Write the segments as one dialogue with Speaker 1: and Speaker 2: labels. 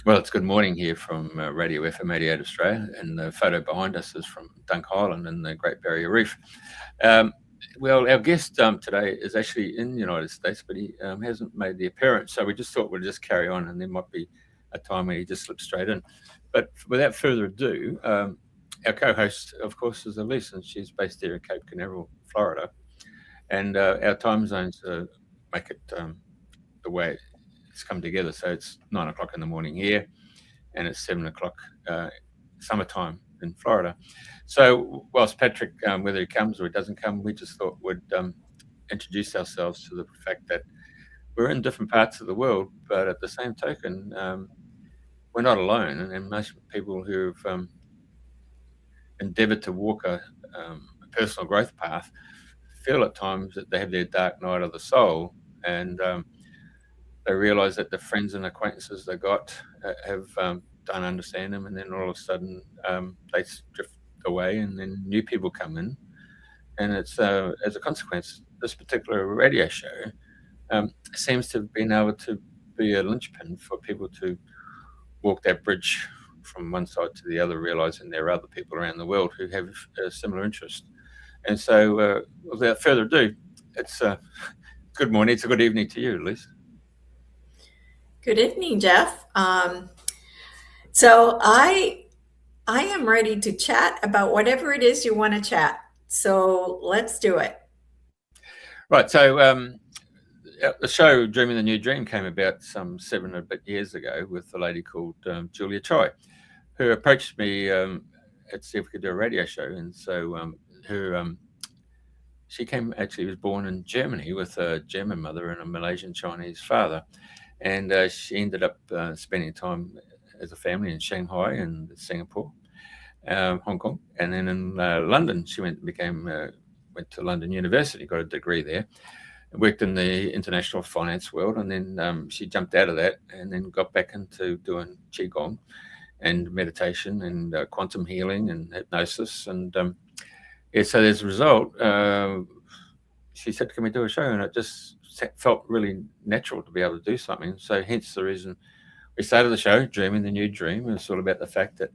Speaker 1: Well, it's good morning here from Radio FM 88 Australia, and the photo behind us is from Dunk Island in the Great Barrier Reef. Um, well, our guest today is actually in the United States, but he hasn't made the appearance, so we just thought we'd just carry on, and there might be a time when he just slips straight in. But without further ado, our co-host, of course, is Elisa, and she's based there in Cape Canaveral, Florida, and our time zones make it the way it's come together. So it's 9 o'clock in the morning here, and it's 7 o'clock summertime in Florida. So whilst Patrick, whether he comes or he doesn't come, we just thought we'd introduce ourselves to the fact that we're in different parts of the world, but at the same token, we're not alone. And most people who've endeavoured to walk a personal growth path feel at times that they have their dark night of the soul, and they realise that the friends and acquaintances they got don't understand them, and then all of a sudden they drift away, and then new people come in, and it's as a consequence, this particular radio show seems to have been able to be a linchpin for people to walk that bridge from one side to the other, realising there are other people around the world who have a similar interest. And so, without further ado, it's good morning, it's a good evening to you, Elise.
Speaker 2: Good evening, Jeff. So I am ready to chat about whatever it is you want to chat. So let's do it.
Speaker 1: Right. So the show Dreaming the New Dream came about some 7 or a bit years ago with a lady called Julia Choi, who approached me to see if we could do a radio show. And so she was born in Germany with a German mother and a Malaysian Chinese father. And she ended up spending time as a family in Shanghai and Singapore, Hong Kong, and then in London. She went to London University, got a degree there, and worked in the international finance world. And then she jumped out of that and then got back into doing qigong and meditation and quantum healing and hypnosis. And so as a result, she said, "Can we do a show?" And it just felt really natural to be able to do something. So hence the reason we started the show, Dreaming the New Dream. It's all about the fact that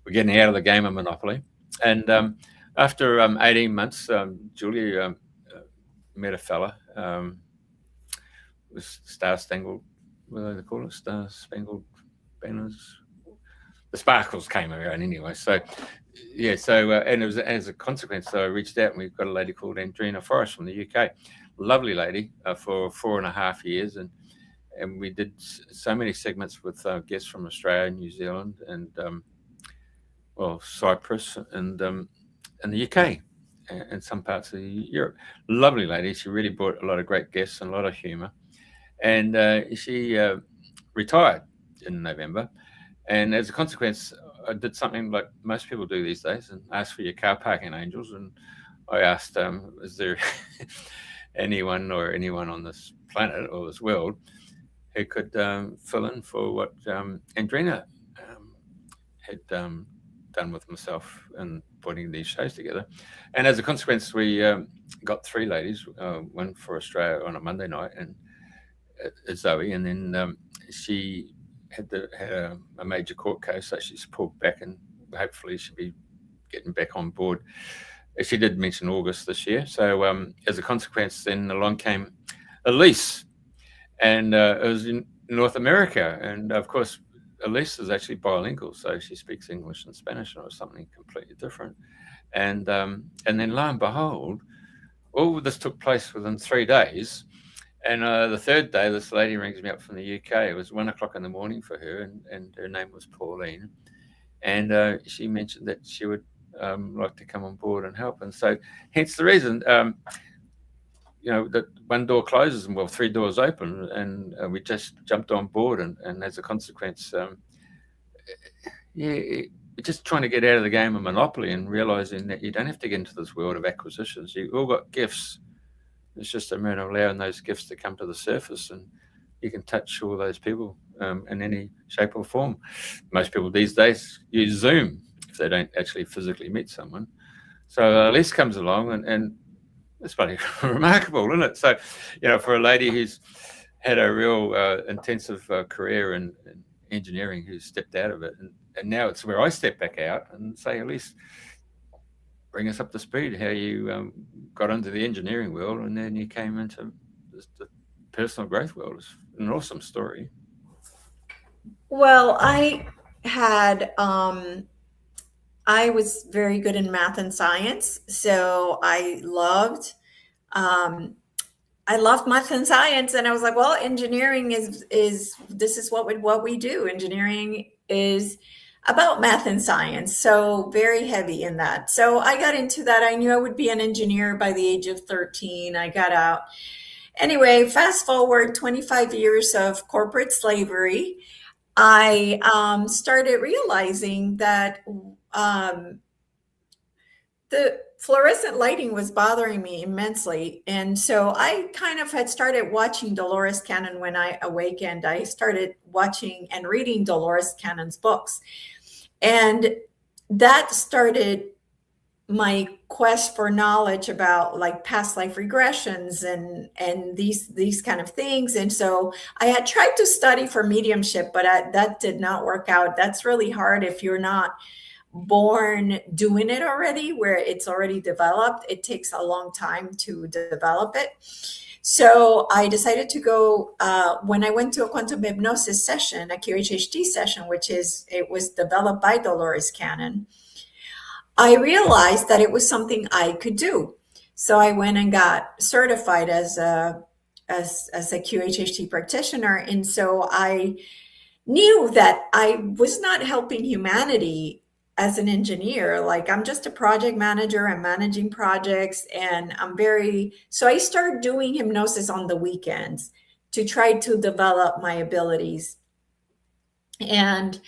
Speaker 1: we're getting out of the game of Monopoly. And after 18 months, Julia met a fella, was Star-Spangled, what do they call it? Star-Spangled Banners. The sparkles came around anyway. So, yeah, and it was as a consequence, so I reached out and we've got a lady called Andrina Forrest from the UK. Lovely lady for 4.5 years, and we did so many segments with guests from Australia, New Zealand, and Cyprus, and the UK, and some parts of Europe. Lovely lady. She really brought a lot of great guests and a lot of humour, and she retired in November, and as a consequence, I did something like most people do these days and asked for your car parking angels, and I asked, is there anyone on this planet or this world who could fill in for what Andrina had done with myself in putting these shows together. And as a consequence, we got 3 ladies, one for Australia on a Monday night, and Zoe, and then she had a major court case, so she's pulled back, and hopefully she'll be getting back on board. She did mention August this year. So as a consequence, then along came Elise, and it was in North America. And of course, Elise is actually bilingual, so she speaks English and Spanish, or something completely different. And then lo and behold, all of this took place within 3 days. And the 3rd day, this lady rings me up from the UK. It was 1 o'clock in the morning for her, and her name was Pauline. And she mentioned that she would like to come on board and help. And so hence the reason, that one door closes and 3 doors open, and we just jumped on board. And as a consequence, we're just trying to get out of the game of Monopoly and realizing that you don't have to get into this world of acquisitions. You've all got gifts. It's just a matter of allowing those gifts to come to the surface, and you can touch all those people in any shape or form. Most people these days use Zoom if they don't actually physically meet someone. So Elise comes along, and it's bloody remarkable, isn't it? So, for a lady who's had a real intensive career in engineering who stepped out of it, and now it's where I step back out and say, at least bring us up to speed how you got into the engineering world and then you came into the personal growth world. It's an awesome story.
Speaker 2: Well, had I was very good in math and science, so um, I loved math and science, and I was like, well, engineering is this is what we do. Engineering is about math and science, so very heavy in that. So I got into that. I knew I would be an engineer by the age of 13. I got out. Anyway, fast forward 25 years of corporate slavery. I started realizing that um, the fluorescent lighting was bothering me immensely. And so I kind of had started watching Dolores Cannon when I awakened. I started watching and reading Dolores Cannon's books. And that started my quest for knowledge about like past life regressions and these kind of things. And so I had tried to study for mediumship, but that did not work out. That's really hard if you're not born doing it already, where it's already developed. It takes a long time to develop it. So I decided to go, when I went to a quantum hypnosis session, a QHHT session, it was developed by Dolores Cannon. I realized that it was something I could do. So I went and got certified as a QHHT practitioner. And so I knew that I was not helping humanity as an engineer. Like, I'm just a project manager. I'm managing projects, and so I started doing hypnosis on the weekends to try to develop my abilities. And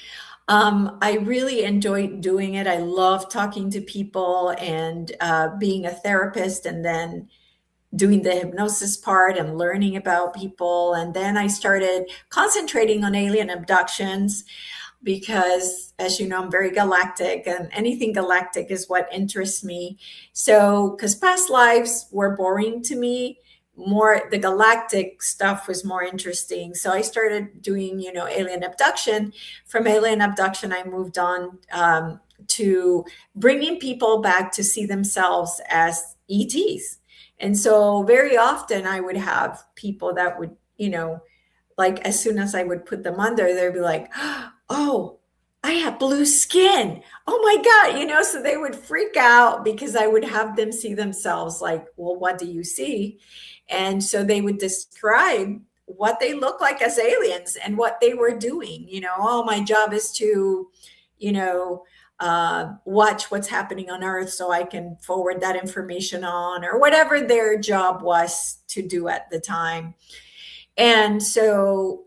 Speaker 2: I really enjoyed doing it. I love talking to people and being a therapist, and then doing the hypnosis part and learning about people. And then I started concentrating on alien abductions because, as you know, I'm very galactic, and anything galactic is what interests me. So, because past lives were boring to me, the galactic stuff was more interesting. So I started doing, alien abduction. From alien abduction, I moved on to bringing people back to see themselves as ETs. And so very often I would have people that would, like, as soon as I would put them under, they'd be like, oh, I have blue skin. Oh my God, so they would freak out because I would have them see themselves like, well, what do you see? And so they would describe what they look like as aliens and what they were doing. Oh, my job is to, watch what's happening on Earth so I can forward that information on, or whatever their job was to do at the time. And so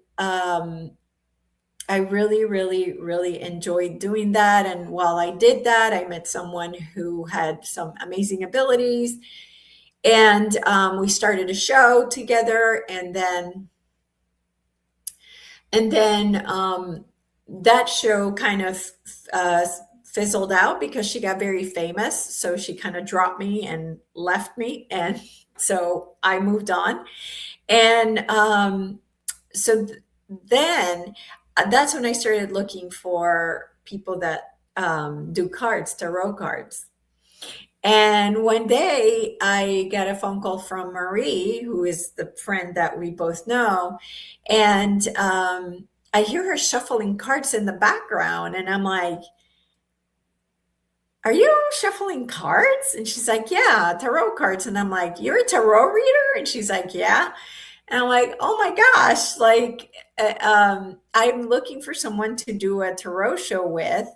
Speaker 2: I really, really, really enjoyed doing that. And while I did that, I met someone who had some amazing abilities. And we started a show together, and then that show kind of fizzled out because she got very famous. So she kind of dropped me and left me, and so I moved on. And then that's when I started looking for people that do tarot cards. And one day I got a phone call from Marie, who is the friend that we both know. And I hear her shuffling cards in the background. And I'm like, are you shuffling cards? And she's like, yeah, tarot cards. And I'm like, you're a tarot reader? And she's like, yeah. And I'm like, oh my gosh, like I'm looking for someone to do a tarot show with,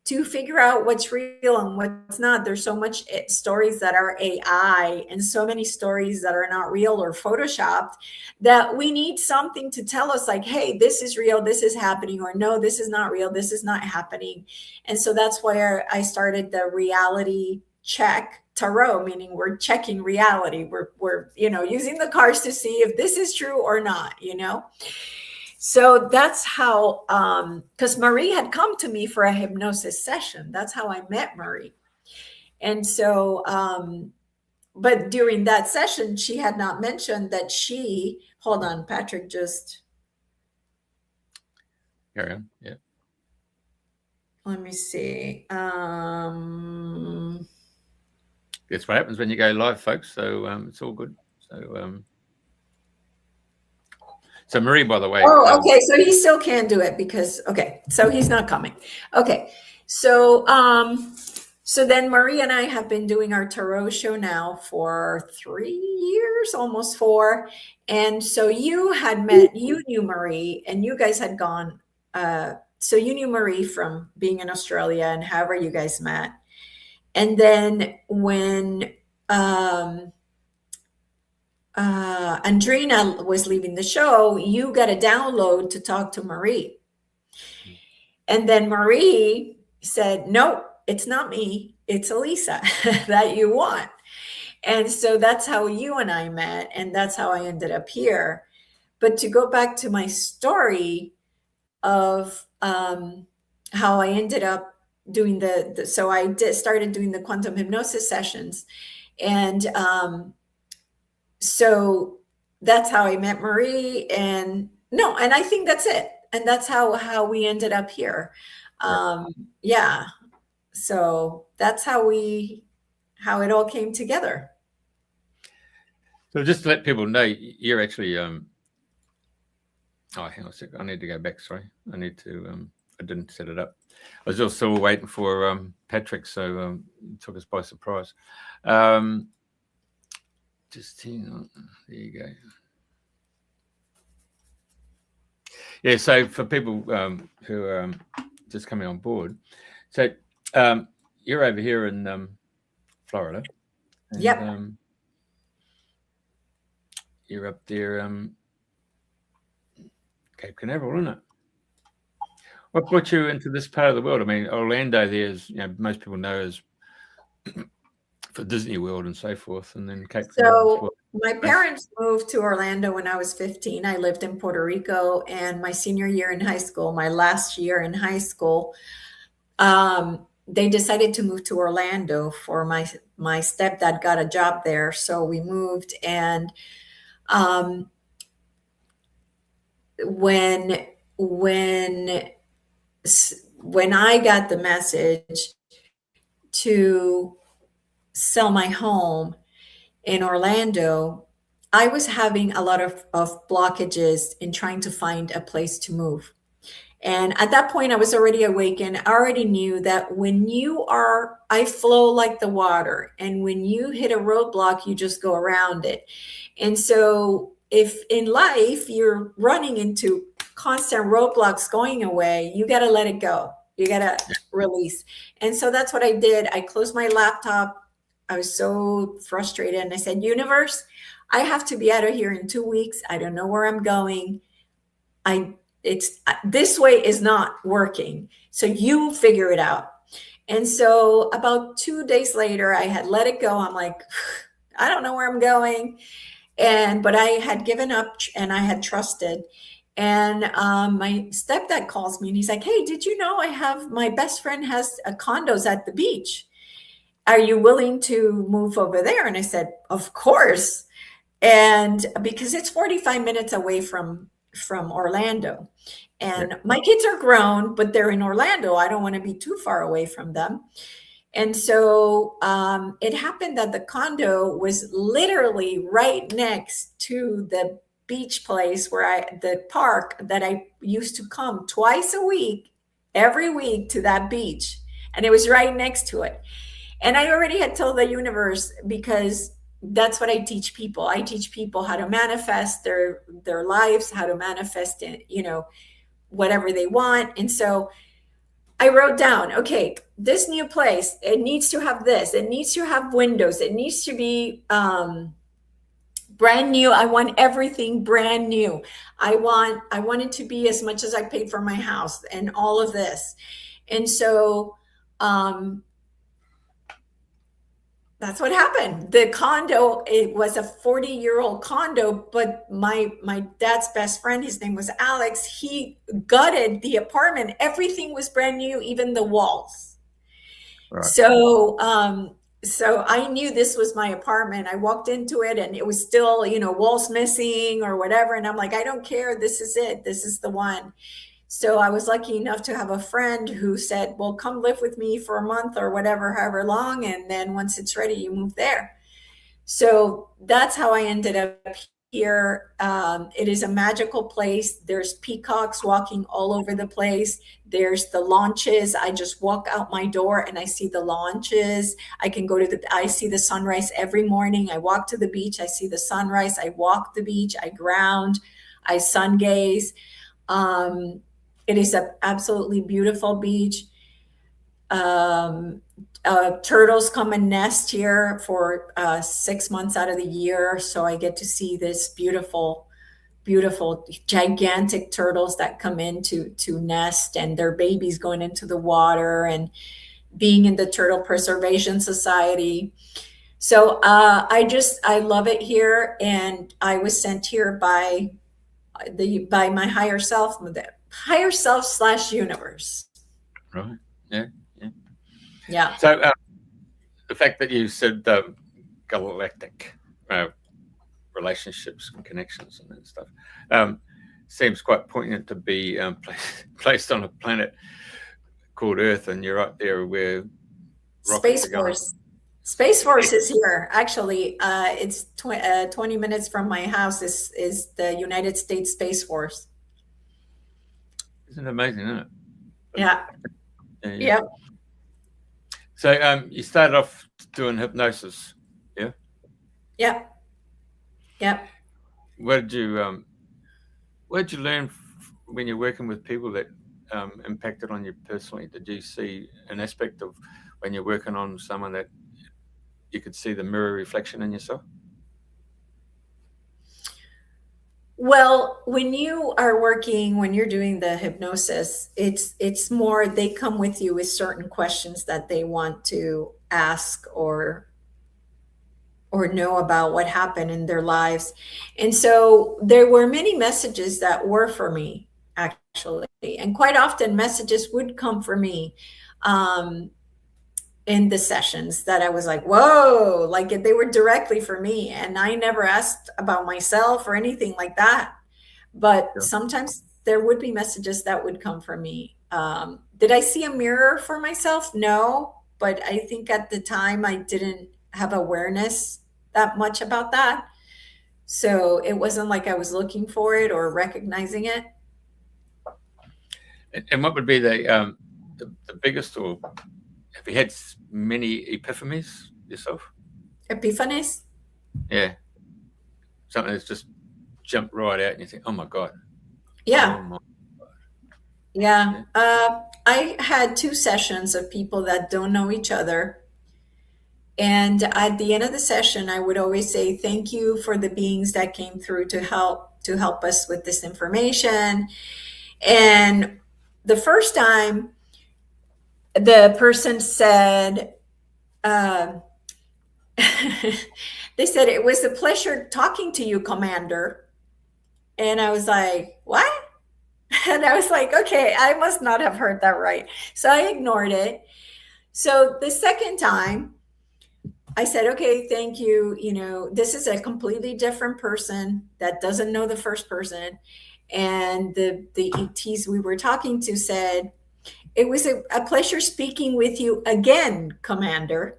Speaker 2: to figure out what's real and what's not. There's so much stories that are AI and so many stories that are not real or photoshopped, that we need something to tell us like, hey, this is real, this is happening, or no, this is not real, this is not happening. And so that's where I started the reality check tarot, meaning we're checking reality. We're using the cards to see if this is true or not, So that's how, because Marie had come to me for a hypnosis session. That's how I met Marie. And so, but during that session, she had not mentioned that hold on, Patrick just.
Speaker 1: Carry on. Yeah.
Speaker 2: Let me see.
Speaker 1: That's what happens when you go live, folks. So it's all good. So Marie, by the way.
Speaker 2: Oh, okay. So he still can't do it because, okay. So he's not coming. Okay. So, so then Marie and I have been doing our tarot show now for 3 years, almost 4. And so you knew Marie, and you guys had gone, so you knew Marie from being in Australia and however you guys met. And then when Andrina was leaving the show, you got a download to talk to Marie. And then Marie said, "No, it's not me. It's Elisa that you want." And so that's how you and I met. And that's how I ended up here. But to go back to my story of how I ended up doing so I started doing the quantum hypnosis sessions. And so that's how I met Marie. And I think that's it. And that's how we ended up here. Yeah. So that's how it all came together.
Speaker 1: So just to let people know, you're actually, oh, hang on a second. I need to go back. Sorry. I didn't set it up. I was just still waiting for Patrick. So it took us by surprise. Just hang on. There you go. Yeah, so for people who are just coming on board, so you're over here in Florida. And,
Speaker 2: yep.
Speaker 1: You're up there, Cape Canaveral, isn't it? What brought you into this part of the world? I mean, Orlando there is, most people know as for Disney World and so forth, and then Cape Canaveral.
Speaker 2: So my parents moved to Orlando when I was 15. I lived in Puerto Rico, and my senior year in high school, my last year in high school, they decided to move to Orlando for my stepdad got a job there. So we moved, and when I got the message to sell my home in Orlando, I was having a lot of blockages in trying to find a place to move. And at that point, I was already awakened. I already knew that I flow like the water. And when you hit a roadblock, you just go around it. And so if in life you're running into constant roadblocks going away, you got to let it go. You got to release. And so that's what I did. I closed my laptop. I was so frustrated. And I said, universe, I have to be out of here in 2 weeks. I don't know where I'm going. This way is not working. So you figure it out. And so about 2 days later, I had let it go. I'm like, I don't know where I'm going. But I had given up and I had trusted. And my stepdad calls me and he's like, hey, did you know my best friend has condos at the beach? Are you willing to move over there? And I said, of course. And because it's 45 minutes away from Orlando. And my kids are grown, but they're in Orlando. I don't want to be too far away from them. And so it happened that the condo was literally right next to the beach place the park that I used to come twice a week, every week to that beach. And it was right next to it. And I already had told the universe, because that's what I teach people. I teach people how to manifest their lives, how to manifest whatever they want. And so I wrote down, okay, this new place, it needs to have this. It needs to have windows. It needs to be brand new. I want everything brand new. I want it to be as much as I paid for my house and all of this. And so that's what happened. The condo, it was a 40-year-old condo, but my dad's best friend, his name was Alex, he gutted the apartment. Everything was brand new, even the walls. Right. So I knew this was my apartment. I walked into it and it was still, walls missing or whatever. And I'm like, I don't care. This is it. This is the one. So I was lucky enough to have a friend who said, well, come live with me for a month or whatever, however long. And then once it's ready, you move there. So that's how I ended up here. It is a magical place. There's peacocks walking all over the place. There's the launches. I just walk out my door and I see the launches. I can go to I see the sunrise every morning. I walk to the beach. I see the sunrise. I walk the beach. I ground. I sun gaze. It is an absolutely beautiful beach. Turtles come and nest here for 6 months out of the year. So I get to see this beautiful, beautiful, gigantic turtles that come in to nest, and their babies going into the water, and being in the Turtle Preservation Society. So I love it here. And I was sent here by my higher self, / universe.
Speaker 1: Right. Yeah. Yeah.
Speaker 2: Yeah.
Speaker 1: So the fact that you said galactic relationships and connections and stuff seems quite poignant to be placed on a planet called Earth, and you're up there where rockets
Speaker 2: Space
Speaker 1: are going.
Speaker 2: Force. Space Force is here. Actually, it's 20 minutes from my house is the United States Space Force.
Speaker 1: Isn't it amazing, isn't it?
Speaker 2: Yeah.
Speaker 1: Yeah.
Speaker 2: Yep.
Speaker 1: So you started off doing hypnosis, yeah?
Speaker 2: Yep. Yep.
Speaker 1: Where did you learn when you're working with people that impacted on you personally? Did you see an aspect of when you're working on someone that you could see the mirror reflection in yourself?
Speaker 2: Well, when you're doing the hypnosis, it's more they come with you with certain questions that they want to ask or know about what happened in their lives. And so there were many messages that were for me, actually. And quite often messages would come for me in the sessions that I was like, whoa, like they were directly for me. And I never asked about myself or anything like that. But
Speaker 1: Yeah.
Speaker 2: sometimes there would be messages that would come from me. Did I see a mirror for myself? No. But I think at the time I didn't have awareness that much about that. So it wasn't like I was looking for it or recognizing it.
Speaker 1: And what would be the biggest, or have you had many epiphanies yourself?
Speaker 2: Epiphanies?
Speaker 1: Yeah. Something that's just jumped right out and you think, oh my God.
Speaker 2: Yeah.
Speaker 1: Oh my.
Speaker 2: Yeah. I had 2 sessions of people that don't know each other. And at the end of the session, I would always say, thank you for the beings that came through to help us with this information. And the first time, the person said, they said, it was a pleasure talking to you, Commander. And I was like, what? And I was like, okay, I must not have heard that right. So I ignored it. So the second time, I said, okay, thank you. You know, this is a completely different person that doesn't know the first person. And the ETs we were talking to said, it was a pleasure speaking with you again, Commander.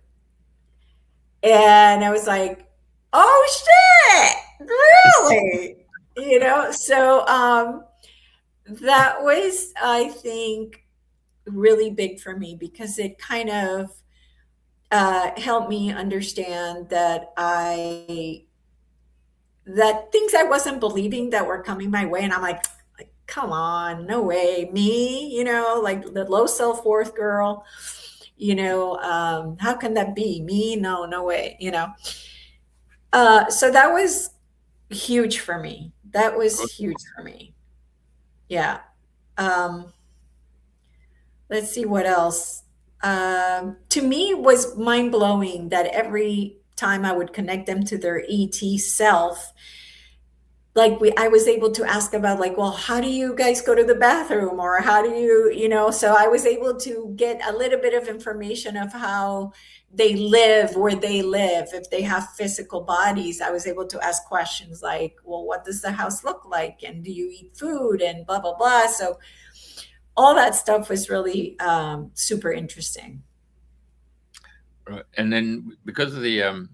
Speaker 2: And I was like, oh shit, really? You know, so that was, I think, really big for me because it kind of helped me understand that things I wasn't believing that were coming my way. And I'm like, come on, no way. Me, you know, like the low self-worth girl, you know, how can that be? Me? No way, you know. So that was huge for me. That was huge for me. Yeah. Let's see what else. To me, it was mind blowing that every time I would connect them to their ET self, like I was able to ask about like, well, how do you guys go to the bathroom, or how do you know? So I was able to get a little bit of information of how they live, where they live. If they have physical bodies, I was able to ask questions like, well, what does the house look like, and do you eat food, and blah blah blah. So all that stuff was really super interesting.
Speaker 1: Right. And then because of the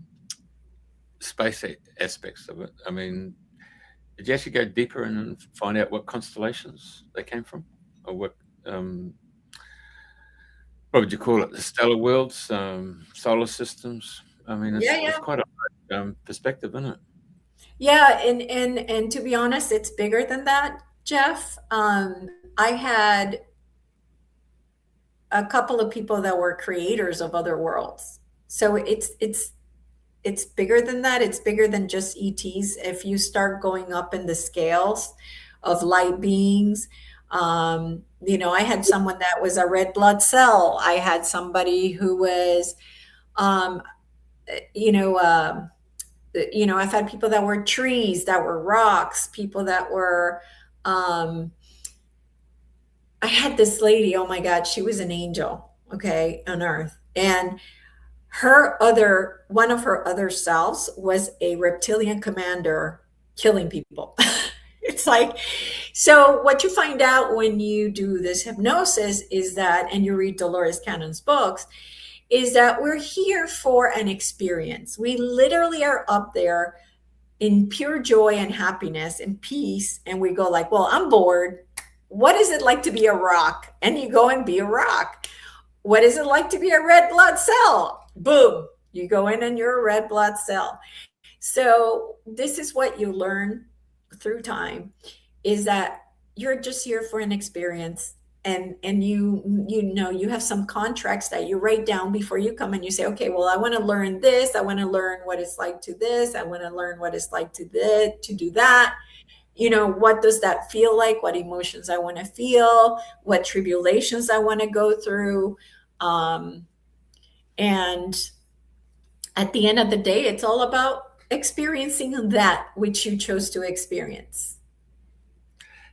Speaker 1: space aspects of it, I mean, did you actually go deeper and find out what constellations they came from, or um, what would you call it? The stellar worlds, solar systems. I mean,
Speaker 2: Yeah,
Speaker 1: it's
Speaker 2: yeah.
Speaker 1: quite a perspective, isn't it?
Speaker 2: Yeah, and to be honest, it's bigger than that, Jeff. I had a couple of people that were creators of other worlds. So it's bigger than that. It's bigger than just ETs. If you start going up in the scales of light beings, I had someone that was a red blood cell. I had somebody who was, um, you know, uh, I've had people that were trees, that were rocks, people that were. I had this lady. Oh my God, she was an angel. Okay, on Earth, and one of her other selves was a reptilian commander killing people. It's like, so what you find out when you do this hypnosis is that, and you read Dolores Cannon's books, is that we're here for an experience. We literally are up there in pure joy and happiness and peace, and we go like, well, I'm bored. What is it like to be a rock? And you go and be a rock. What is it like to be a red blood cell? Boom, you go in and you're a red blood cell. So this is what you learn through time, is that you're just here for an experience, and you have some contracts that you write down before you come, and you say, okay, well, I want to learn this, I want to learn what it's like to this, I want to learn what it's like to this, to do that. What does that feel like? What emotions I want to feel? What tribulations I want to go through? And at the end of the day, it's all about experiencing that which you chose to experience.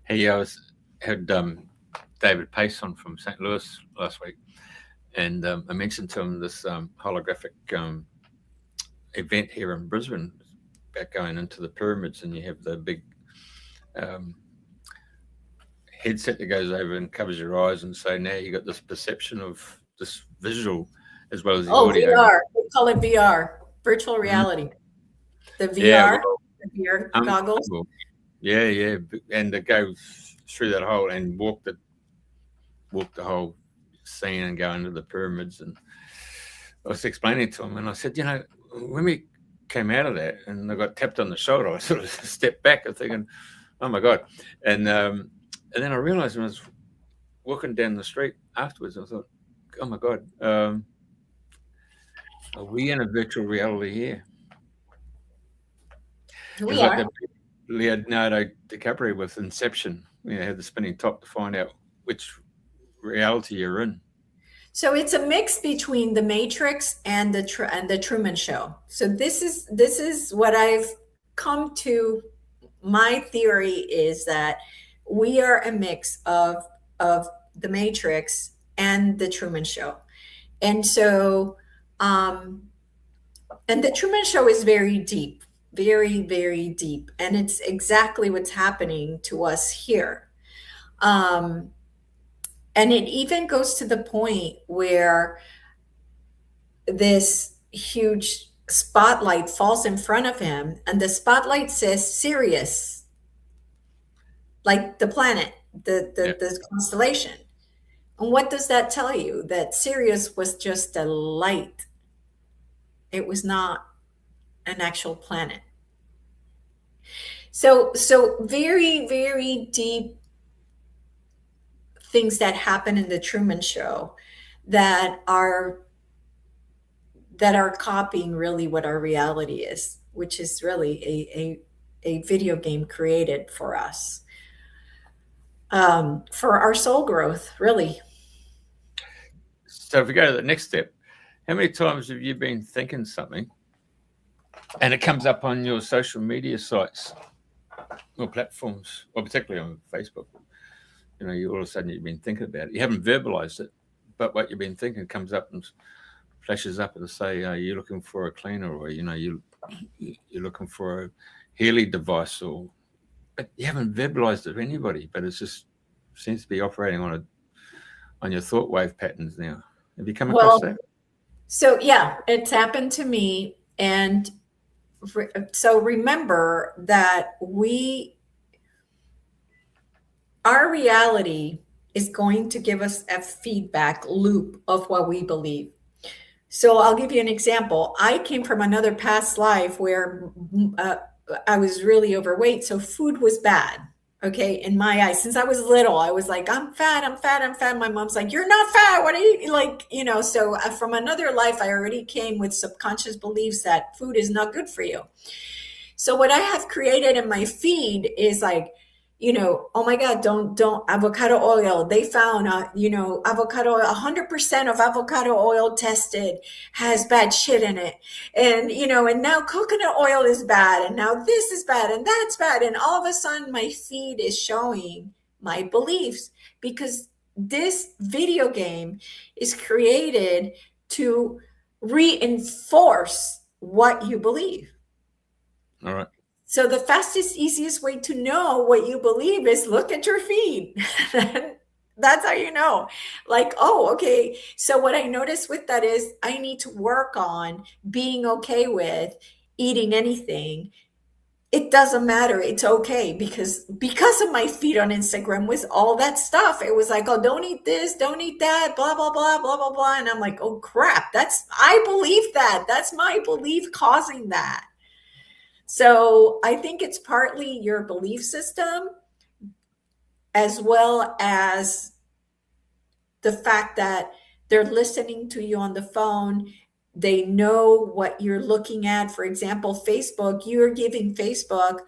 Speaker 1: Hey, had David Pace on from St. Louis last week, and I mentioned to him this holographic event here in Brisbane about going into the pyramids, and you have the big um, headset that goes over and covers your eyes, and so now you got this perception of this visual as well as the
Speaker 2: Oh,
Speaker 1: audio.
Speaker 2: VR. We call it VR, virtual
Speaker 1: Mhm.
Speaker 2: reality. The
Speaker 1: Yeah,
Speaker 2: VR,
Speaker 1: well,
Speaker 2: the VR goggles.
Speaker 1: well, yeah, and to go through that whole and walk the whole scene and go into the pyramids. And I was explaining to him, and I said, when we came out of that and I got tapped on the shoulder, I sort of stepped back and thinking, oh my God. And then I realized when I was walking down the street afterwards, I thought, oh my God, are we in a virtual reality here? It's
Speaker 2: We
Speaker 1: like
Speaker 2: are.
Speaker 1: the Leonardo DiCaprio with Inception. Had the spinning top to find out which reality you're in.
Speaker 2: So it's a mix between the Matrix and the Truman Show. So this is what I've come to. My theory is that we are a mix of the Matrix and the Truman Show. And so, um, and the Truman Show is very deep, very, very deep. And it's exactly what's happening to us here. Um, and it even goes to the point where this huge spotlight falls in front of him, and the spotlight says Sirius, like the planet,
Speaker 1: Yeah.
Speaker 2: the constellation. And what does that tell you? That Sirius was just a light. It was not an actual planet. So very, very deep things that happen in the Truman Show that are copying really what our reality is, which is really a video game created for us, for our soul growth, really.
Speaker 1: So if we go to the next step, how many times have you been thinking something and it comes up on your social media sites or platforms, or particularly on Facebook? You all of a sudden you've been thinking about it. You haven't verbalized it, but what you've been thinking comes up and flashes up and say, you're looking for a cleaner, or you're looking for a Healy device, but you haven't verbalized it to anybody, but it just seems to be operating on a on your thought wave patterns now. Have you come across
Speaker 2: Well,
Speaker 1: that?
Speaker 2: so yeah, it's happened to me. And so remember that our reality is going to give us a feedback loop of what we believe. So I'll give you an example. I came from another past life where uh, I was really overweight, so food was bad. Okay, in my eyes, since I was little, I was like, I'm fat, I'm fat, I'm fat. My mom's like, you're not fat. What are you like? So from another life, I already came with subconscious beliefs that food is not good for you. So what I have created in my feed is like, oh my God, don't avocado oil. They found, avocado oil, 100% of avocado oil tested has bad shit in it. And now coconut oil is bad. And now this is bad and that's bad. And all of a sudden my feed is showing my beliefs because this video game is created to reinforce what you believe.
Speaker 1: All right.
Speaker 2: So the fastest, easiest way to know what you believe is look at your feed. That's how you know. Like, oh, okay. So what I noticed with that is I need to work on being okay with eating anything. It doesn't matter. It's okay because of my feed on Instagram with all that stuff. It was like, oh, don't eat this, don't eat that, blah, blah, blah, blah, blah, blah. And I'm like, oh crap. I believe that. That's my belief causing that. So I think it's partly your belief system as well as the fact that they're listening to you on the phone. They know what you're looking at. For example, Facebook, you're giving Facebook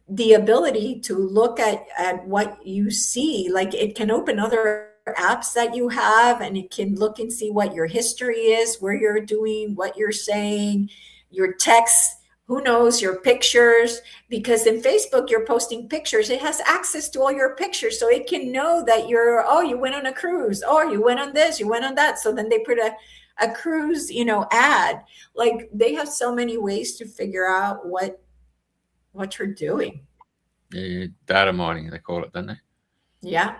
Speaker 2: the ability to look at what you see. Like it can open other apps that you have and it can look and see what your history is, where you're doing, what you're saying, your texts, who knows, your pictures, because in Facebook you're posting pictures. It has access to all your pictures, so it can know that you went on a cruise, or you went on this, you went on that. So then they put a cruise, ad. Like they have so many ways to figure out what you're doing.
Speaker 1: Yeah, data mining, they call it, don't they?
Speaker 2: Yeah.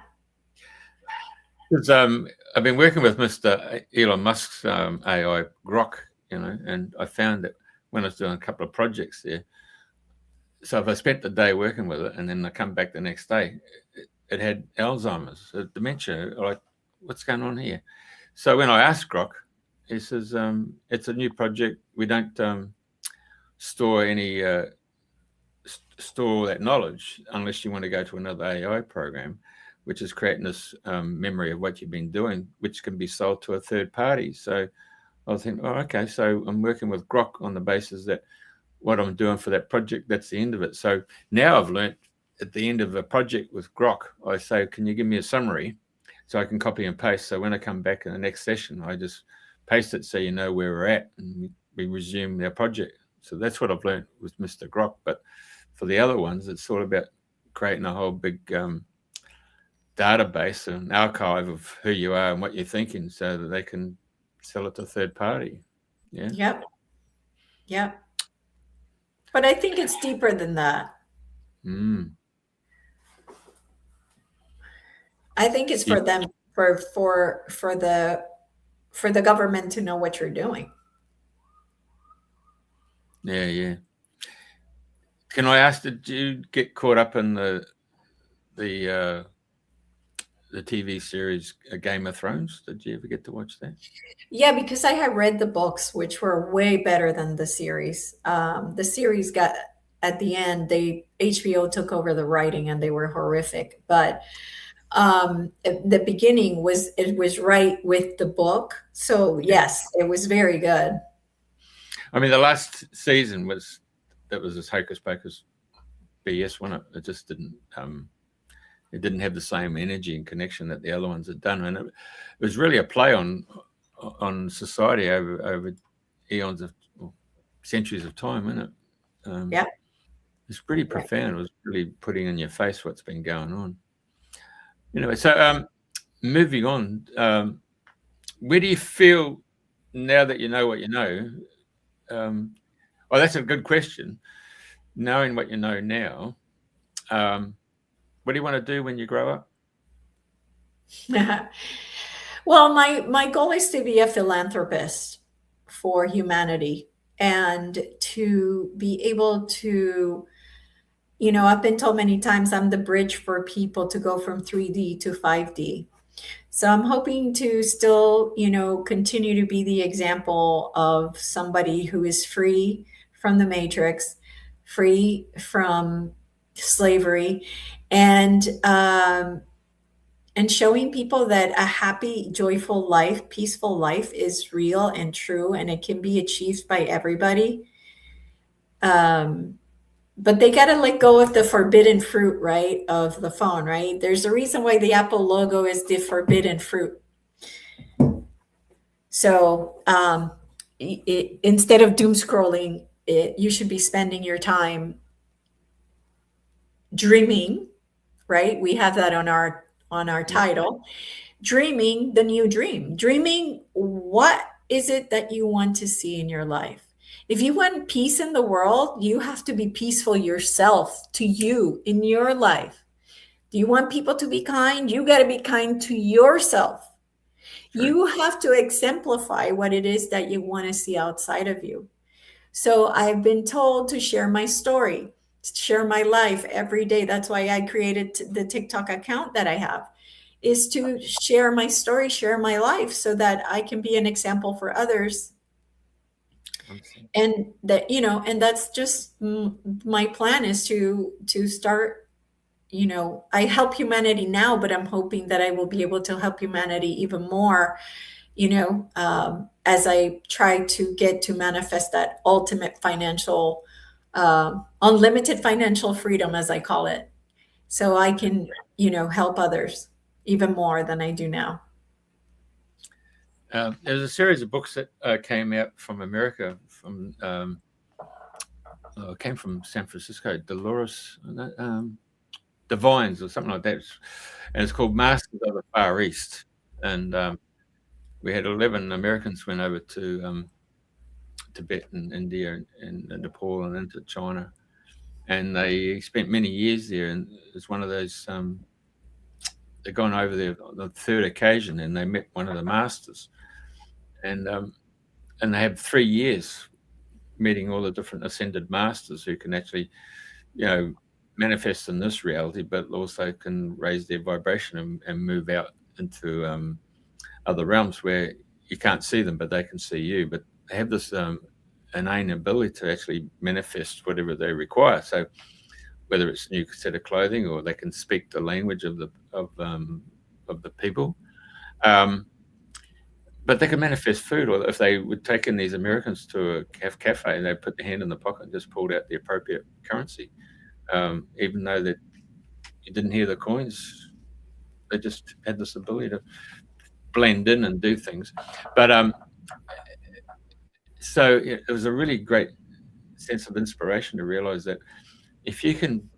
Speaker 1: Because I've been working with Mr. Elon Musk's AI Grok, and I found that when I was doing a couple of projects there, so if I spent the day working with it and then I come back the next day, it had Alzheimer's, dementia. Like, what's going on here? So when I asked Grok, he says, it's a new project. We don't store any store that knowledge unless you want to go to another AI program, which is creating this memory of what you've been doing, which can be sold to a third party. So I was thinking, oh, okay, so I'm working with Grok on the basis that what I'm doing for that project, that's the end of it. So now I've learned at the end of a project with Grok, I say, can you give me a summary so I can copy and paste? So when I come back in the next session, I just paste it so you know where we're at and we resume our project. So that's what I've learned with Mr. Grok. But for the other ones, it's all about creating a whole big database, an archive of who you are and what you're thinking so that they can sell it to a third party. Yeah.
Speaker 2: Yep. Yep. But I think it's deeper than that.
Speaker 1: Mm.
Speaker 2: I think it's for them for the government to know what you're doing.
Speaker 1: Yeah, yeah. Can I ask, did you get caught up in the TV series Game of Thrones? Did you ever get to watch that?
Speaker 2: Yeah, because I had read the books, which were way better than the series. The series got at the end, HBO took over the writing and they were horrific. But the beginning was right with the book. So yes, it was very good.
Speaker 1: I mean, the last season was this hocus pocus BS, wasn't it? It just didn't. It didn't have the same energy and connection that the other ones had done, and it was really a play on society over eons of centuries of time, isn't it?
Speaker 2: Yeah,
Speaker 1: it's pretty profound. It was really putting in your face what's been going on. Anyway, so moving on, where do you feel now that you know what you know? Well, that's a good question. Knowing what you know now, what do you want to do when you grow up?
Speaker 2: Well, my goal is to be a philanthropist for humanity and to be able to, I've been told many times I'm the bridge for people to go from 3D to 5D. So I'm hoping to still, continue to be the example of somebody who is free from the matrix, free from slavery, and and showing people that a happy, joyful life, peaceful life is real and true, and it can be achieved by everybody. Um, but they got to let go of the forbidden fruit, right? Of the phone, right? There's a reason why the Apple logo is the forbidden fruit. So instead of doom scrolling, you should be spending your time dreaming, right? We have that on our
Speaker 1: Yeah,
Speaker 2: title. Dreaming the new dream. Dreaming what is it that you want to see in your life? If you want peace in the world, you have to be peaceful yourself, to you in your life. Do you want people to be kind? You got to be kind to yourself.
Speaker 1: true.
Speaker 2: You have to exemplify what it is that you want to see outside of you. So I've been told to share my story, share my life every day. That's why I created the TikTok account that I have, is to share my story, share my life so that I can be an example for others.
Speaker 1: Understand.
Speaker 2: And that, and that's just my plan is to start, I help humanity now, but I'm hoping that I will be able to help humanity even more, as I try to get to manifest that ultimate financial, unlimited financial freedom, as I call it, so I can, help others even more than I do now.
Speaker 1: There's a series of books that came out from America, came from San Francisco, Dolores, Divines or something like that, and it's called Masters of the Far East. And we had 11 Americans went over to Tibet and India and Nepal and into China, and they spent many years there. And it's one of those. They've gone over there on the third occasion, and they met one of the masters, and they have 3 years meeting all the different ascended masters who can actually, you know, manifest in this reality, but also can raise their vibration and move out into other realms where you can't see them, but they can see you. But they have this innate ability to actually manifest whatever they require. So whether it's a new set of clothing or they can speak the language of the people. Um, but they can manifest food, or if they would take in these Americans to a cafe and they put their hand in the pocket and just pulled out the appropriate currency, even though that you didn't hear the coins, they just had this ability to blend in and do things. But so it was a really great sense of inspiration to realize that if you can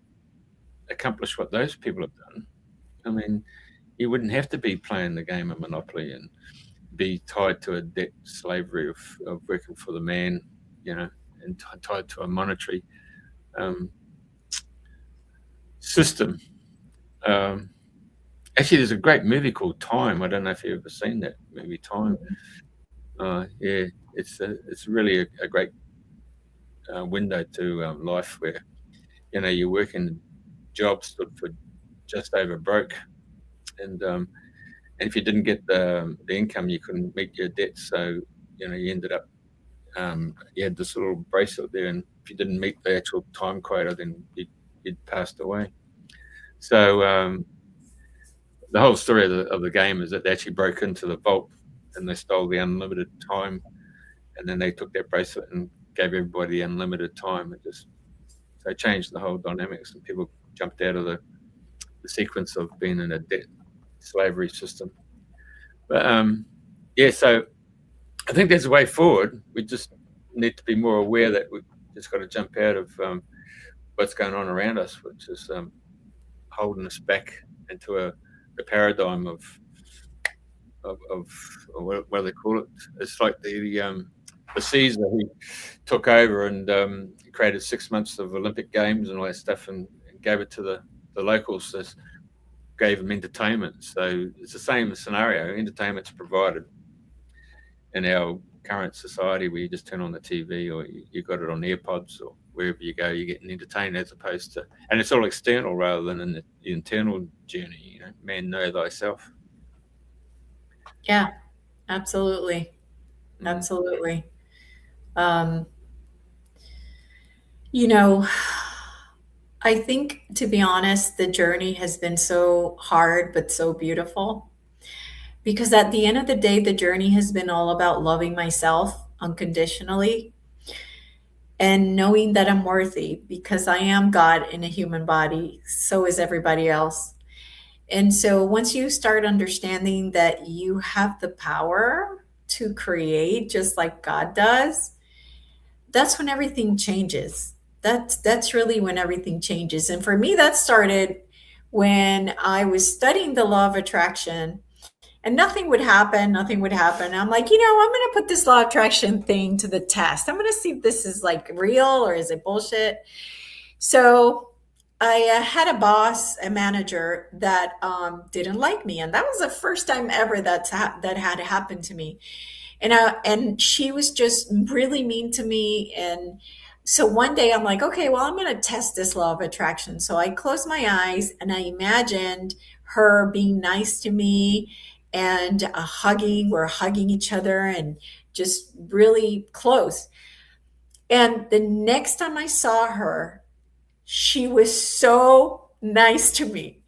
Speaker 1: accomplish what those people have done, I mean, you wouldn't have to be playing the game of Monopoly and be tied to a debt slavery of working for the man, you know, and tied to a monetary system. Actually, there's a great movie called Time. I don't know if you've ever seen that movie, Time. Yeah, it's really a great window to life where, you know, you're working jobs for just over broke, and if you didn't get the income, you couldn't meet your debts. So, you know, you ended up you had this little bracelet there, and if you didn't meet the actual time quota, then you'd passed away. So the whole story of the game is that they actually broke into the vault and they stole the unlimited time, and then they took that bracelet and gave everybody the unlimited time. It just so changed the whole dynamics, and people jumped out of the sequence of being in a debt slavery system. But yeah, so I think there's a way forward. We just need to be more aware that we've just got to jump out of what's going on around us, which is holding us back into a paradigm of what do they call it? It's like the Caesar who took over and created 6 months of Olympic Games and all that stuff and gave it to the locals. gave them entertainment. So it's the same scenario. Entertainment's provided in our current society where you just turn on the TV or you got it on AirPods or wherever you go, you're getting entertained as opposed to, and it's all external rather than in the internal journey. Man, know thyself.
Speaker 2: Yeah, absolutely.
Speaker 1: Mm.
Speaker 2: Absolutely. Um, you know, I think, to be honest, the journey has been so hard, but so beautiful. Because at the end of the day, the journey has been all about loving myself unconditionally and knowing that I'm worthy because I am God in a human body. So is everybody else. And so once you start understanding that you have the power to create just like God does, that's when everything changes. That's really when everything changes. And for me, that started when I was studying the law of attraction, and nothing would happen. Nothing would happen. I'm like, I'm going to put this law of attraction thing to the test. I'm going to see if this is like real or is it bullshit. So I had a boss, a manager that didn't like me, and that was the first time ever that had happened to me. And she was just really mean to me. And so one day I'm like, okay, well, I'm going to test this law of attraction. So I closed my eyes and I imagined her being nice to me and we're hugging each other and just really close. And the next time I saw her, she was so nice to me.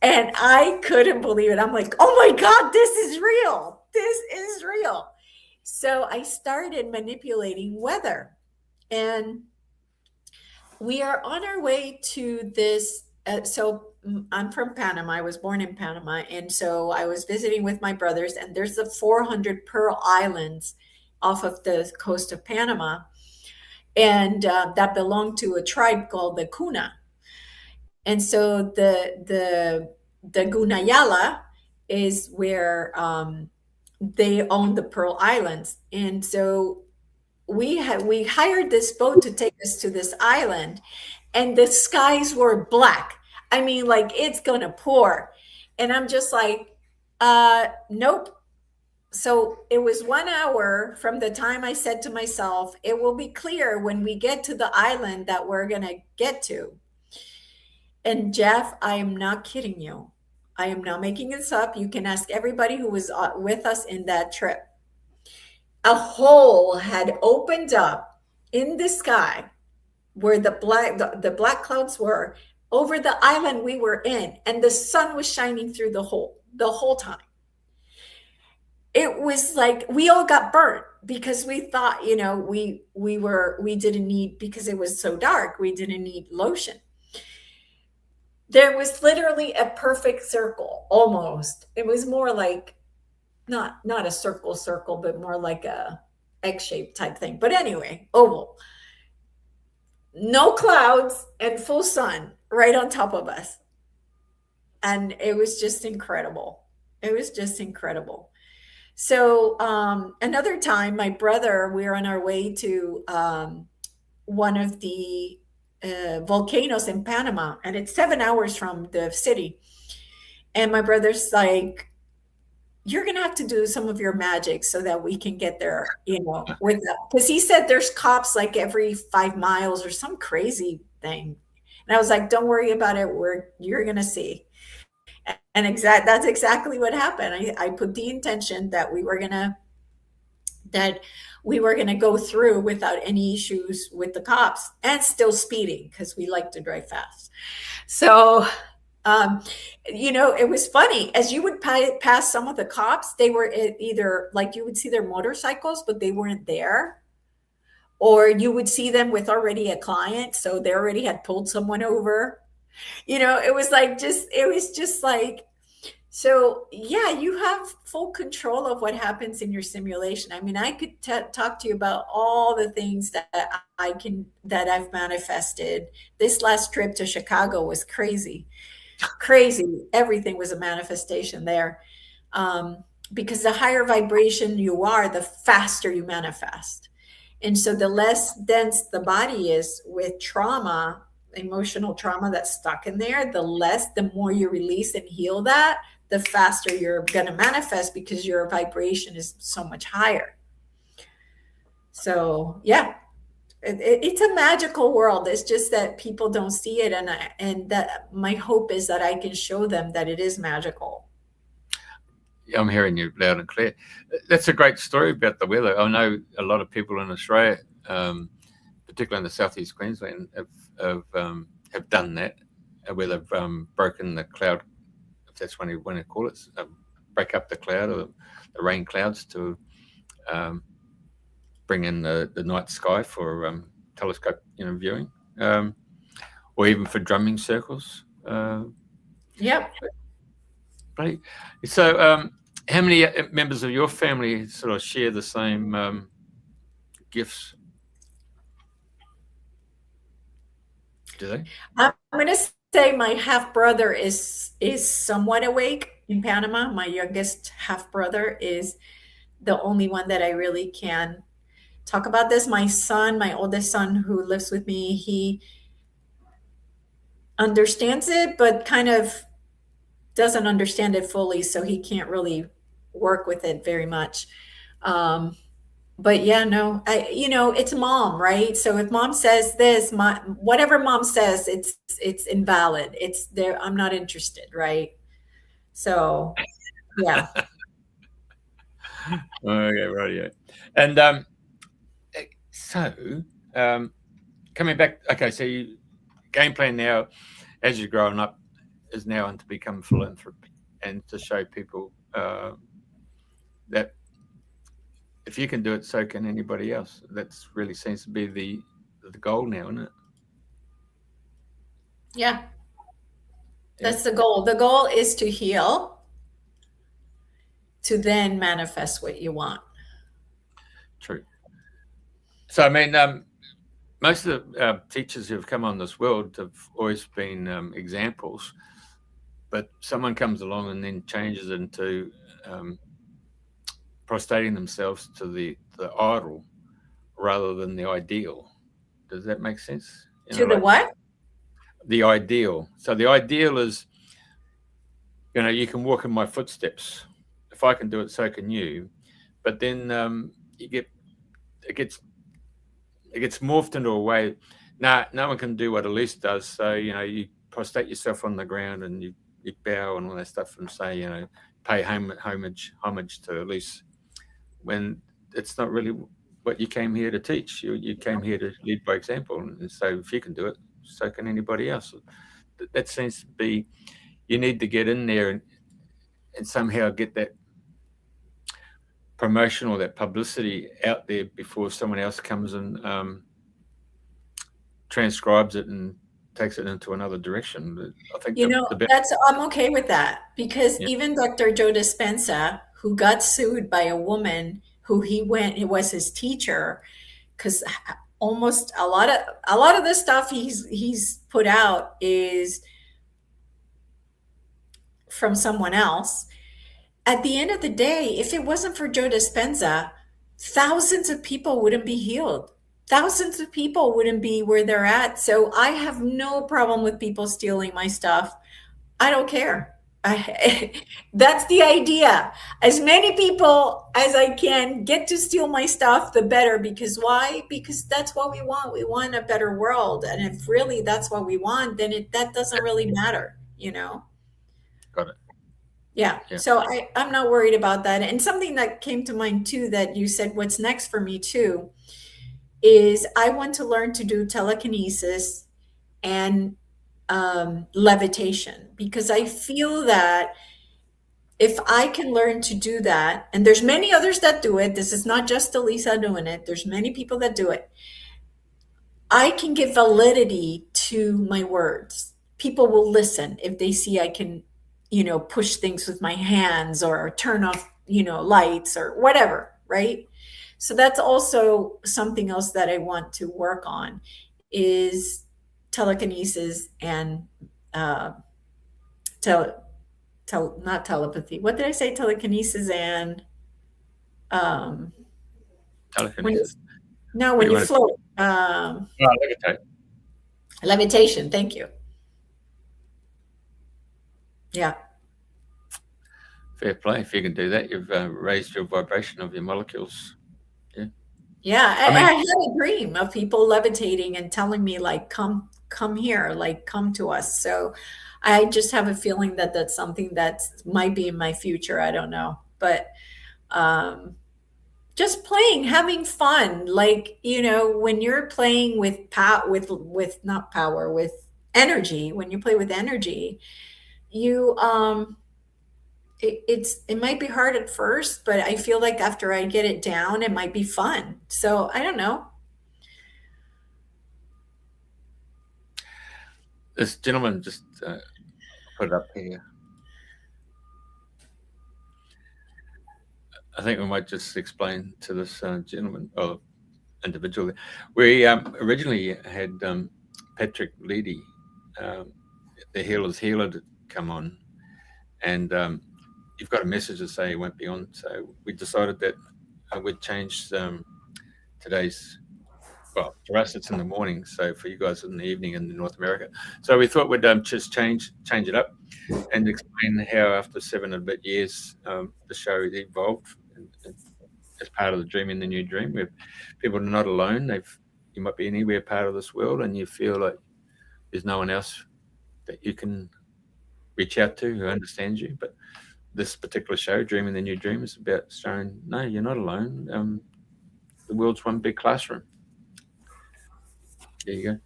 Speaker 2: And I couldn't believe it. I'm like, oh my God, this is real. This is real. So I started manipulating weather. And we are on our way to this. I'm from Panama. I was born in Panama. And so I was visiting with my brothers, and there's the 400 Pearl Islands off of the coast of Panama. And that belonged to a tribe called the Kuna. And so the Gunayala is where they own the Pearl Islands. And so we hired this boat to take us to this island, and the skies were black. I mean, like it's gonna pour. And I'm just like, nope. So it was 1 hour from the time I said to myself, it will be clear when we get to the island that we're gonna get to. And Jeff, I am not kidding you. I am not making this up. You can ask everybody who was with us in that trip. A hole had opened up in the sky where the black clouds were over the island we were in, and the sun was shining through the whole time. It was like we all got burnt because we thought, we didn't need, because it was so dark, we didn't need lotion. There was literally a perfect circle, almost. It was more like not a circle, but more like a egg-shaped type thing. But anyway, oval. No clouds and full sun right on top of us. And it was just incredible. It was just incredible. So another time, my brother, we were on our way to one of the volcanoes in Panama, and it's 7 hours from the city. And my brother's like, you're going to have to do some of your magic so that we can get there, with that. Because he said there's cops like every 5 miles or some crazy thing. And I was like, don't worry about it. You're going to see. And that's exactly what happened. I put the intention that we were going to go through without any issues with the cops and still speeding because we like to drive fast. So, it was funny as you would pass some of the cops, they were either like you would see their motorcycles, but they weren't there, or you would see them with already a client. So they already had pulled someone over. It was just like, so yeah, you have full control of what happens in your simulation. I mean, I could talk to you about all the things that I've manifested. This last trip to Chicago was crazy. Everything was a manifestation there. Because the higher vibration you are, the faster you manifest. And so the less dense the body is with trauma, emotional trauma that's stuck in there, the more you release and heal that, the faster you're going to manifest because your vibration is so much higher. So, yeah, it's a magical world. It's just that people don't see it. And that my hope is that I can show them that it is magical.
Speaker 1: I'm hearing you loud and clear. That's a great story about the weather. I know a lot of people in Australia, particularly in the southeast Queensland, have done that, where they've broken the cloud, if that's what you want to call it, break up the cloud or the rain clouds to bring in the night sky for telescope viewing, or even for drumming circles.
Speaker 2: Yep.
Speaker 1: Right. So, how many members of your family sort of share the same gifts? Do they?
Speaker 2: I'm going to say my half brother is somewhat awake in Panama. My youngest half brother is the only one that I really can talk about this. My son, my oldest son who lives with me, he understands it, but kind of doesn't understand it fully, so he can't really work with it very much. But yeah, no, it's mom, right? So if mom says this, whatever mom says, it's invalid. It's there. I'm not interested, right? So yeah.
Speaker 1: Okay, right, yeah. And so, coming back, okay, so game plan now, as you're growing up, is now to become philanthropy and to show people that if you can do it, so can anybody else. That really seems to be the goal now, isn't it?
Speaker 2: Yeah. That's the goal. The goal is to heal, to then manifest what you want.
Speaker 1: True. So, I mean, most of the teachers who've come on this world have always been examples, but someone comes along and then changes into prostrating themselves to the idol rather than the ideal. Does that make sense?
Speaker 2: To the what?
Speaker 1: The ideal. So the ideal is, you can walk in my footsteps. If I can do it, so can you. But then it gets morphed into a way. No one can do what Elise does. So you prostrate yourself on the ground and you bow and all that stuff and say pay homage to Elise, when it's not really what you came here to teach. You came here to lead by example, and so if you can do it, so can anybody else. That seems to be, you need to get in there and somehow get that promotion or that publicity out there before someone else comes and transcribes it and takes it into another direction. I think
Speaker 2: I'm okay with that, because even Dr. Joe Dispenza, who got sued by a woman who it was his teacher, because almost a lot of the stuff he's put out is from someone else. At the end of the day, if it wasn't for Joe Dispenza, thousands of people wouldn't be healed. Thousands of people wouldn't be where they're at. So I have no problem with people stealing my stuff. I don't care. That's the idea. As many people as I can get to steal my stuff, the better. Because why? Because that's what we want. We want a better world. And if really that's what we want, then that doesn't really matter,
Speaker 1: Got it.
Speaker 2: Yeah. So I'm not worried about that. And something that came to mind too, that you said, what's next for me too, is I want to learn to do telekinesis and levitation, because I feel that if I can learn to do that, and there's many others that do it, this is not just Elisa doing it, there's many people that do it, I can give validity to my words. People will listen if they see I can, push things with my hands or turn off, lights or whatever, right? So that's also something else that I want to work on, is telekinesis and not telepathy. What did I say? Telekinesis and
Speaker 1: telekinesis.
Speaker 2: when you float.
Speaker 1: Levitate.
Speaker 2: Levitation. Thank you. Yeah.
Speaker 1: Fair play. If you can do that, you've raised your vibration of your molecules. Yeah.
Speaker 2: Yeah.
Speaker 1: I mean,
Speaker 2: I had a dream of people levitating and telling me, like, come here, like, come to us. So I just have a feeling that that's something that might be in my future. I don't know. But um, just playing, having fun. Like, when you're playing with with not power, with energy, when you play with energy, you it might be hard at first, but I feel like after I get it down, it might be fun. So I don't know.
Speaker 1: this gentleman just put it up here. I think we might just explain to this gentleman or individual. We originally had Patrick Leddy, the Healer's Healer, to come on, and you've got a message to say he won't be on. So we decided that we'd change today's. Well, for us, it's in the morning. So for you guys, in the evening in North America. So we thought we'd just change it up and explain how after 7 and a bit years, the show evolved as part of the Dreaming the New Dream, where people are not alone. You might be anywhere part of this world, and you feel like there's no one else that you can reach out to who understands you. But this particular show, Dreaming the New Dream, is about showing, no, you're not alone. The world's one big classroom. There you go.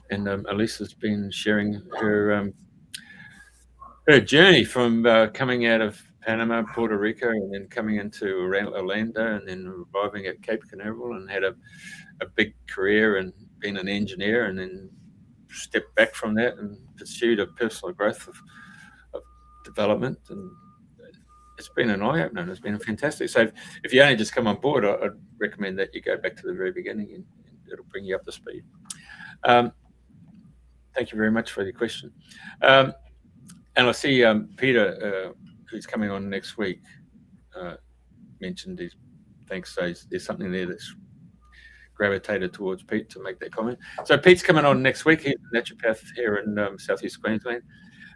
Speaker 1: And Elisa's been sharing her journey from coming out of Panama, Puerto Rico, and then coming into Orlando, and then arriving at Cape Canaveral, and had a big career and been an engineer, and then stepped back from that and pursued a personal growth of development. And it's been an eye-opener. It's been fantastic. So if you only just come on board, I'd recommend that you go back to the very beginning, and it'll bring you up to speed. Thank you very much for your question. And I see Peter, who's coming on next week, mentioned his thanks. So there's something there that's gravitated towards Pete to make that comment. So Pete's coming on next week. He's a naturopath here in southeast Queensland,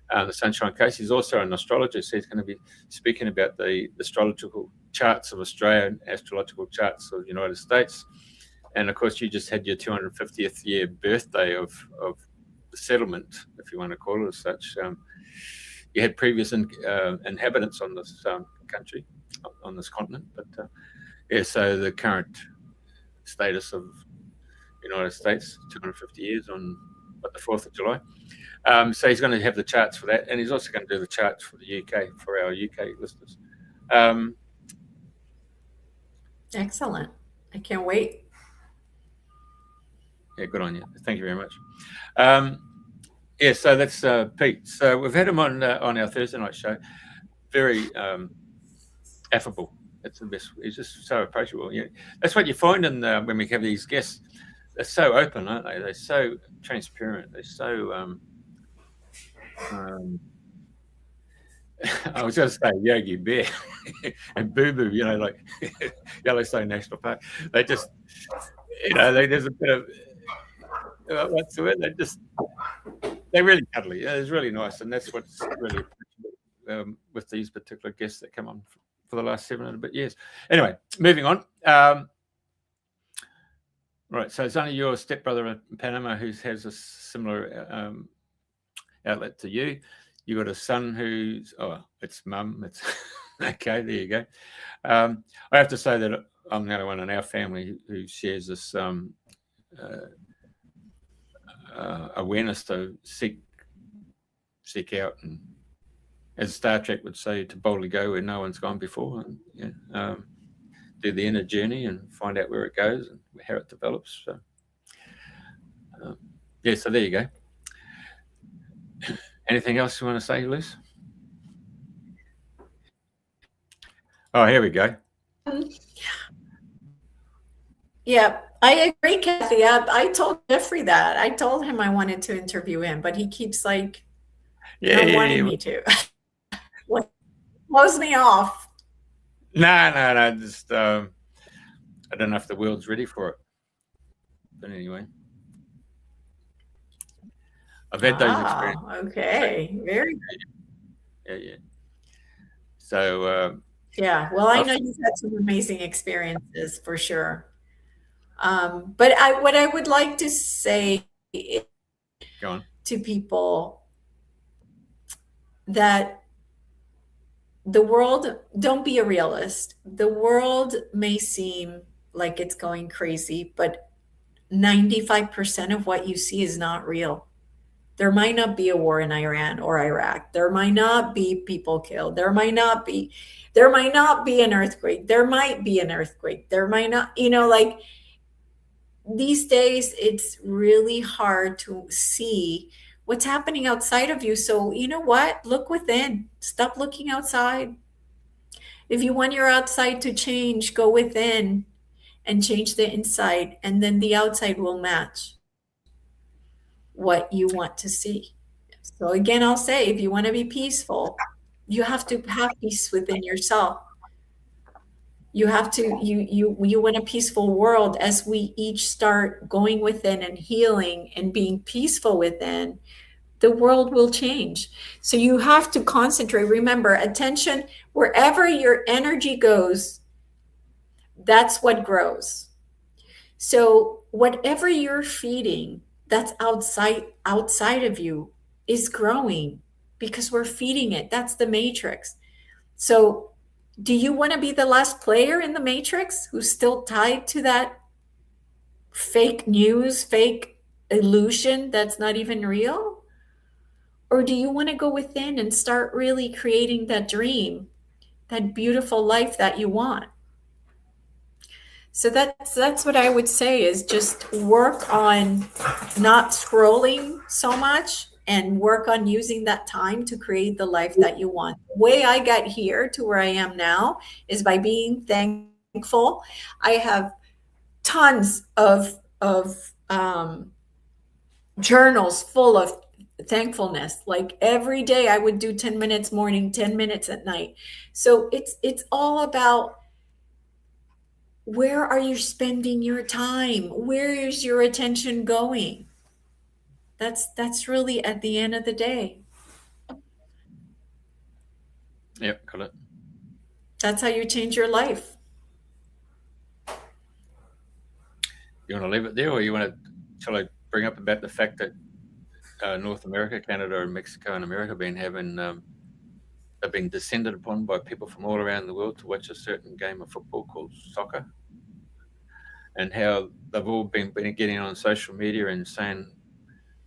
Speaker 1: the Sunshine Coast. He's also an astrologist. So he's going to be speaking about the astrological charts of Australia and astrological charts of the United States. And of course, you just had your 250th year birthday of the settlement, if you want to call it as such. You had previous inhabitants on this country, on this continent, but yeah. So the current status of the United States, 250 years on the 4th of July. So he's going to have the charts for that, and he's also going to do the charts for the UK, for our UK listeners.
Speaker 2: Excellent. I can't wait.
Speaker 1: Yeah, good on you. Thank you very much. Yeah, so that's Pete. So we've had him on our Thursday night show. Very affable. That's the best. He's just so approachable. Yeah, that's what you find when we have these guests. They're so open, aren't they? They're so transparent. They're so. I was going to say Yogi Bear and Boo Boo, like Yellowstone National Park. They just, there's a bit of what's the word? They're really cuddly. Yeah, it's really nice, and that's what's really with these particular guests that come on for the last 7 and a bit years. Anyway, moving on. Right, so it's only your stepbrother in Panama who has a similar outlet to you. You got a son who's it's mum. It's okay. There you go. I have to say that I'm the only one in our family who shares this awareness to seek out, and as Star Trek would say, to boldly go where no one's gone before, and do the inner journey and find out where it goes and how it develops. So, so there you go. Anything else you want to say, Liz? Oh, here we go.
Speaker 2: Yeah, I agree, Kathy. I told Jeffrey that. I told him I wanted to interview him, but he keeps not wanting me to. Blows me off.
Speaker 1: No. Just I don't know if the world's ready for it. But anyway. I've had those experiences.
Speaker 2: Okay. Very
Speaker 1: Yeah, yeah. So,
Speaker 2: Yeah. Well, I
Speaker 1: I've
Speaker 2: know you've had some amazing experiences for sure. But what I would like to say
Speaker 1: gone.
Speaker 2: to people that the world, don't be a realist. The world may seem like it's going crazy, but 95% of what you see is not real. There might not be a war in Iran or Iraq. There might not be people killed. There might not be an earthquake. There might be an earthquake. There might not, like these days it's really hard to see what's happening outside of you. So, you know what? Look within. Stop looking outside. If you want your outside to change, go within and change the inside, and then the outside will match what you want to see. So again, I'll say, if you want to be peaceful, you have to have peace within yourself. You have to you want a peaceful world. As we each start going within and healing and being peaceful within, the world will change. So you have to concentrate. Remember, attention, wherever your energy goes, that's what grows. So whatever you're feeding that's outside of you is growing, because we're feeding it. That's the matrix. So do you want to be the last player in the matrix who's still tied to that fake news, fake illusion that's not even real? Or do you want to go within and start really creating that dream, that beautiful life that you want? So that's what I would say, is just work on not scrolling so much and work on using that time to create the life that you want. The way I got here to where I am now is by being thankful. I have tons of journals full of thankfulness. Like every day I would do 10 minutes morning, 10 minutes at night. So it's all about, where are you spending your time? Where is your attention going? That's really at the end of the day.
Speaker 1: Yep, got it.
Speaker 2: That's how you change your life.
Speaker 1: You want to leave it there, or you want to? Shall I bring up about the fact that North America, Canada, and Mexico and America have been descended upon by people from all around the world to watch a certain game of football called soccer, and how they've all been getting on social media and saying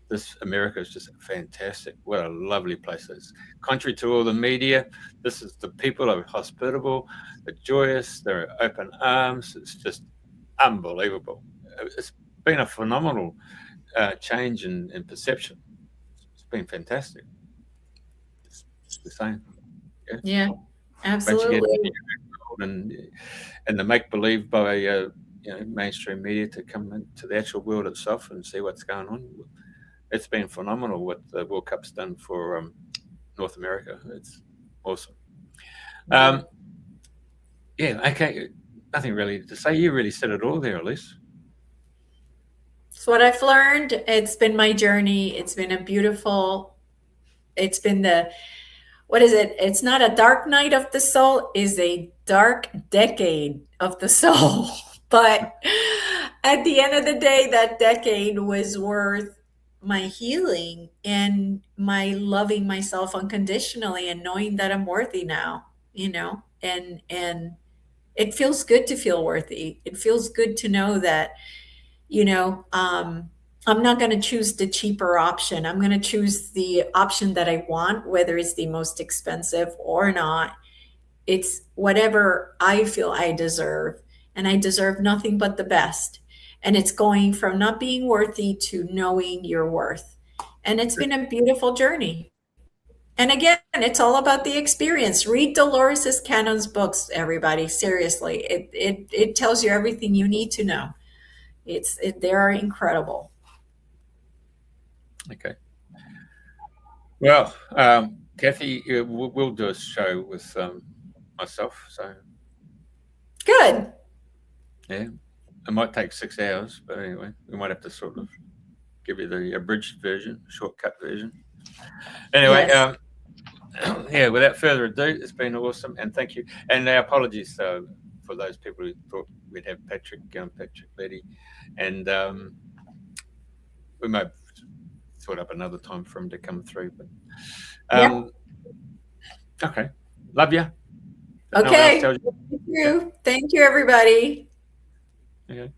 Speaker 1: this America is just fantastic. What a lovely place it is. Contrary to all the media, the people are hospitable, they're joyous, they're open arms. It's just unbelievable. It's been a phenomenal change in perception. It's been fantastic. It's the same.
Speaker 2: Yeah,
Speaker 1: Once you get
Speaker 2: absolutely.
Speaker 1: and the make believe by mainstream media to come into the actual world itself and see what's going on. It's been phenomenal what the World Cup's done for North America. It's awesome.
Speaker 2: Yeah.
Speaker 1: Yeah, okay. Nothing really to say. You really said it all there, Elise.
Speaker 2: It's what I've learned. It's been my journey. It's been what is it? It's not a dark night of the soul, is a dark decade of the soul. But at the end of the day, that decade was worth my healing and my loving myself unconditionally and knowing that I'm worthy now, and it feels good to feel worthy. It feels good to know that, I'm not going to choose the cheaper option. I'm going to choose the option that I want, whether it's the most expensive or not. It's whatever I feel I deserve. And I deserve nothing but the best. And it's going from not being worthy to knowing your worth. And it's been a beautiful journey. And again, it's all about the experience. Read Dolores Cannon's books, everybody. Seriously, it tells you everything you need to know. They are incredible.
Speaker 1: Okay. Well, Kathy, we'll do a show with myself. So
Speaker 2: Good.
Speaker 1: yeah, it might take 6 hours, but anyway, we might have to sort of give you the abridged version, shortcut version. Anyway,
Speaker 2: Yes.
Speaker 1: yeah, without further ado, it's been awesome, and thank you. And our apologies for those people who thought we'd have Patrick Leddy, and we might sort up another time for him to come through. But
Speaker 2: Yep.
Speaker 1: okay, love you. No one else
Speaker 2: Okay.
Speaker 1: tells you.
Speaker 2: Thank you. Thank you, everybody.
Speaker 1: Okay.